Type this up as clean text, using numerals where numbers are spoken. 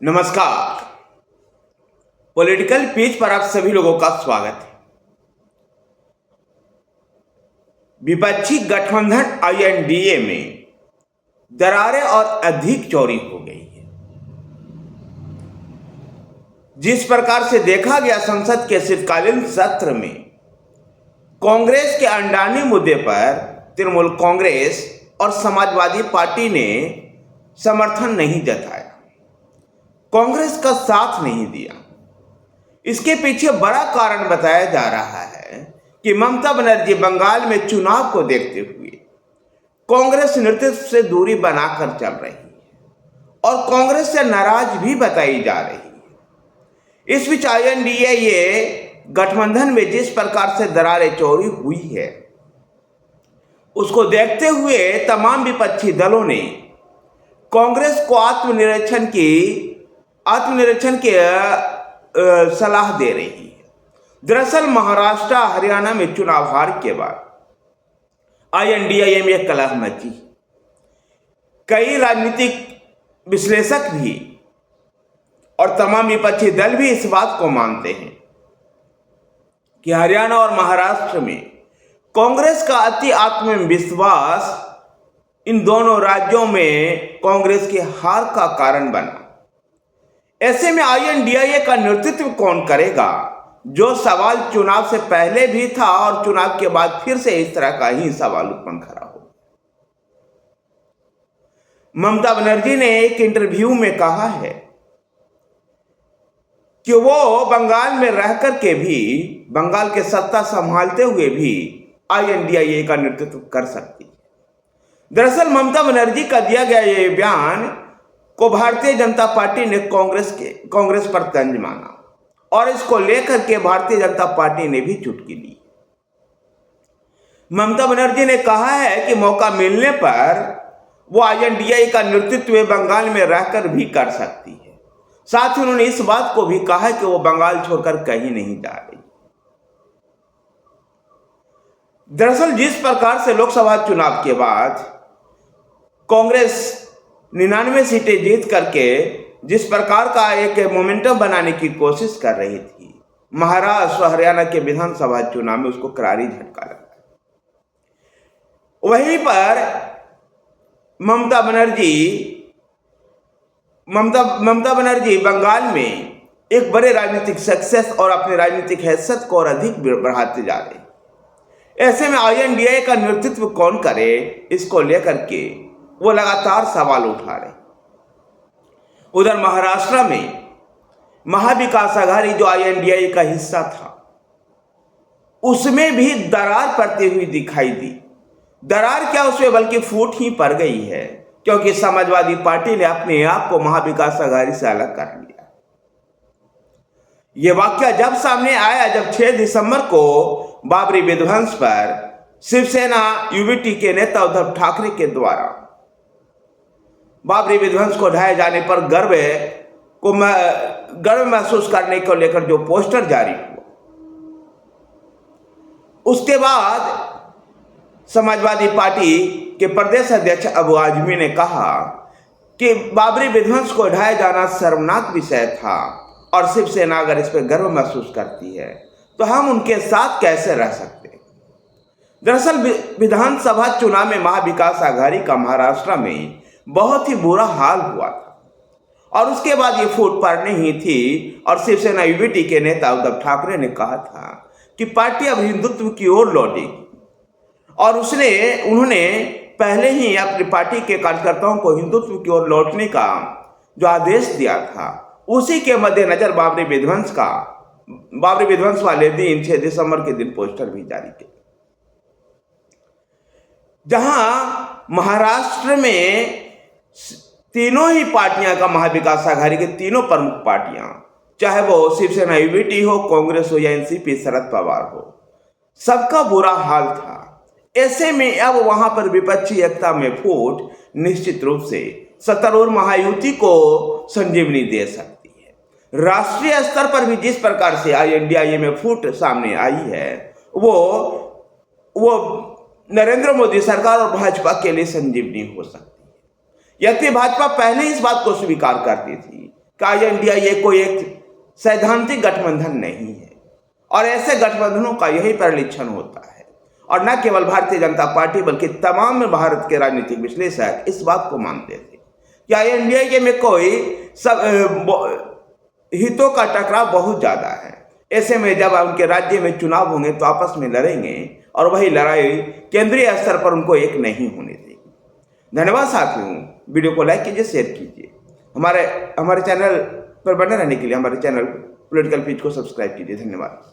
नमस्कार। Political page पर आप सभी लोगों का स्वागत है। विपक्षी गठबंधन आईएनडीए में दरारें और अधिक चौड़ी हो गई है। जिस प्रकार से देखा गया, संसद के शीतकालीन सत्र में कांग्रेस के अंडानी मुद्दे पर तृणमूल कांग्रेस और समाजवादी पार्टी ने समर्थन नहीं जताया, कांग्रेस का साथ नहीं दिया। इसके पीछे बड़ा कारण बताया जा रहा है कि ममता बनर्जी बंगाल में चुनाव को देखते हुए कांग्रेस नेतृत्व से दूरी बनाकर चल रही है और कांग्रेस से नाराज भी बताई जा रही है। इस बीच आईएनडीए गठबंधन में जिस प्रकार से दरारें चौड़ी हुई है, उसको देखते हुए तमाम विपक्षी दलों ने कांग्रेस को आत्मनिरीक्षण की सलाह दे रही है। दरअसल महाराष्ट्र हरियाणा में चुनाव हार के बाद आईएनडीए में कलह मची। कई राजनीतिक विश्लेषक भी और तमाम विपक्षी दल भी इस बात को मानते हैं कि हरियाणा और महाराष्ट्र में कांग्रेस का अति आत्मविश्वास इन दोनों राज्यों में कांग्रेस की हार का कारण बना। ऐसे में आईएनडीए का नेतृत्व कौन करेगा, जो सवाल चुनाव से पहले भी था और चुनाव के बाद फिर से इस तरह का ही सवाल उत्पन्न खड़ा हो। ममता बनर्जी ने एक इंटरव्यू में कहा है कि वो बंगाल में रहकर के भी, बंगाल के सत्ता संभालते हुए भी आईएनडीए का नेतृत्व कर सकती है। दरअसल ममता बनर्जी का दिया गया ये बयान को भारतीय जनता पार्टी ने कांग्रेस पर तंज माना और इसको लेकर के भारतीय जनता पार्टी ने भी चुटकी ली। ममता बनर्जी ने कहा है कि मौका मिलने पर वो आईएनडीए का नेतृत्व बंगाल में रहकर भी कर सकती है। साथ ही उन्होंने इस बात को भी कहा कि वो बंगाल छोड़कर कहीं नहीं जा रही। दरअसल जिस प्रकार से लोकसभा चुनाव के बाद कांग्रेस 99 सीटें जीत करके जिस प्रकार का एक मोमेंटम बनाने की कोशिश कर रही थी, महाराष्ट्र हरियाणा के विधानसभा चुनाव में उसको करारी झटका लगा। वहीं पर ममता बनर्जी बंगाल में एक बड़े राजनीतिक सक्सेस और अपने राजनीतिक हैसियत को और अधिक बढ़ाते जा रहे। ऐसे में आईएनडीए का नेतृत्व कौन करे, इसको लेकर के वो लगातार सवाल उठा रहे। उधर महाराष्ट्र में महाविकास आघाड़ी जो आईएनडीए का हिस्सा था, उसमें भी दरार पड़ती हुई दिखाई दी। दरार क्या, उसमें बल्कि फूट ही पड़ गई है, क्योंकि समाजवादी पार्टी ने अपने आप को महाविकास आघाड़ी से अलग कर लिया। यह वाकया जब सामने आया, जब 6 दिसंबर को बाबरी विध्वंस पर शिवसेना यूबीटी के नेता उद्धव ठाकरे के द्वारा बाबरी विध्वंस को ढाए जाने पर गर्व महसूस करने को लेकर जो पोस्टर जारी हुआ, उसके बाद समाजवादी पार्टी के प्रदेश अध्यक्ष अबू आजमी ने कहा कि बाबरी विध्वंस को ढाए जाना शर्मनाक विषय था और शिवसेना अगर इस पर गर्व महसूस करती है तो हम उनके साथ कैसे रह सकते हैं। दरअसल विधानसभा चुनाव में महाविकास आघाड़ी का महाराष्ट्र में बहुत ही बुरा हाल हुआ था और उसके बाद ये फूट पड़नी ही थी और शिवसेना यूबीटी के नेता उद्धव ठाकरे ने कहा था कि पार्टी अब हिंदुत्व की ओर लौटेगी और उन्होंने पहले ही अपनी पार्टी के कार्यकर्ताओं को हिंदुत्व की ओर लौटने का जो आदेश दिया था, उसी के मद्देनजर बाबरी विध्वंस वाले दिन 6 दिसंबर के दिन पोस्टर भी जारी किए, जहां महाराष्ट्र में तीनों ही पार्टियां का, महाविकास आघाड़ी के तीनों प्रमुख पार्टियां, चाहे वो शिवसेना यूबीटी हो, कांग्रेस हो या एनसीपी शरद पवार हो, सबका बुरा हाल था। ऐसे में अब वहां पर विपक्षी एकता में फूट निश्चित रूप से सत्तारूढ़ महायुति को संजीवनी दे सकती है। राष्ट्रीय स्तर पर भी जिस प्रकार से आईएनडीए में फूट सामने आई है, वो नरेंद्र मोदी सरकार और भाजपा के लिए संजीवनी हो सकती है। यद्यपि भाजपा पहले इस बात को स्वीकार करती थी कि इंडिया ये कोई एक सैद्धांतिक गठबंधन नहीं है और ऐसे गठबंधनों का यही परिलक्षण होता है। और न केवल भारतीय जनता पार्टी बल्कि तमाम भारत के राजनीतिक विश्लेषक इस बात को मानते थे कि इंडिया में कोई हितों का टकराव बहुत ज्यादा है। ऐसे में जब उनके राज्य में चुनाव होंगे तो आपस में लड़ेंगे और वही लड़ाई केंद्रीय स्तर पर उनको एक नहीं होने देगी। धन्यवाद साथियों, वीडियो को लाइक कीजिए, शेयर कीजिए। हमारे चैनल पर बने रहने के लिए हमारे चैनल पॉलिटिकल पिच को सब्सक्राइब कीजिए। धन्यवाद।